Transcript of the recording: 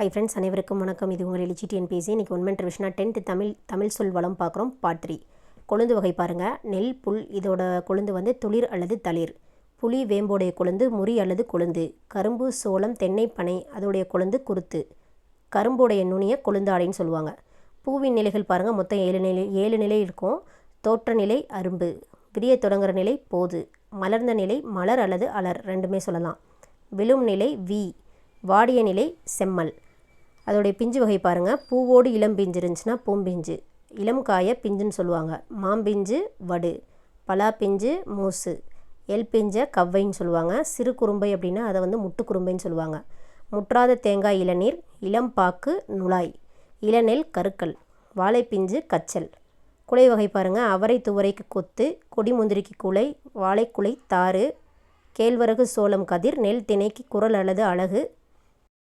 Hi friends, அனைவருக்கும் வணக்கம். இது உங்கள் எழுச்சி டிஎன்பிஎஸ்சி. இன்றைக்கி ஒன்மெண்ட் ரிவிஷனாக 10th தமிழ் சொல் வளம் பார்க்குறோம். பார்ட் 3. கொழுந்து வகை பாருங்கள். நெல், புல் இதோட கொழுந்து வந்து துளிர் அல்லது தளிர். புளி வேம்போடைய கொழுந்து முறி அல்லது கொழுந்து. கரும்பு, சோளம், தென்னை, பனை அதோடைய கொழுந்து குருத்து. கரும்போடைய நுனியை கொழுந்தாடைன்னு சொல்லுவாங்க. பூவின் நிலைகள் பாருங்கள். மொத்தம் 7 நிலை இருக்கும். தோற்ற நிலை அரும்பு, விரிய தொடங்குற நிலை போது, மலர்ந்த நிலை மலர் அல்லது அலர் ரெண்டுமே சொல்லலாம். விழும் நிலை வி, வாடிய நிலை செம்மல். அதோடைய பிஞ்சு வகை பாருங்கள். பூவோடு இளம் பிஞ்சு இருந்துச்சுன்னா பூம்பிஞ்சு, இளம் காய பிஞ்சுன்னு சொல்லுவாங்க. மாம்பிஞ்சு வடு, பலா பிஞ்சு மூசு, எல் பிஞ்சை கவ்வைன்னு சொல்லுவாங்க. சிறு குறும்பை அப்படின்னா அதை வந்து முட்டு குறும்பைன்னு சொல்லுவாங்க. முற்றாத தேங்காய் இளநீர், இளம் பாக்கு நுழாய், இளநெல் கருக்கல், வாழைப்பிஞ்சு கச்சல். குலை வகை பாருங்கள். அவரை துவரைக்கு கொத்து, கொடி முந்திரிக்கு குலை, வாழைக்குலை தாறு, கேழ்வரகு சோளம் கதிர், நெல் திணைக்கு குரல் அல்லது அழகு,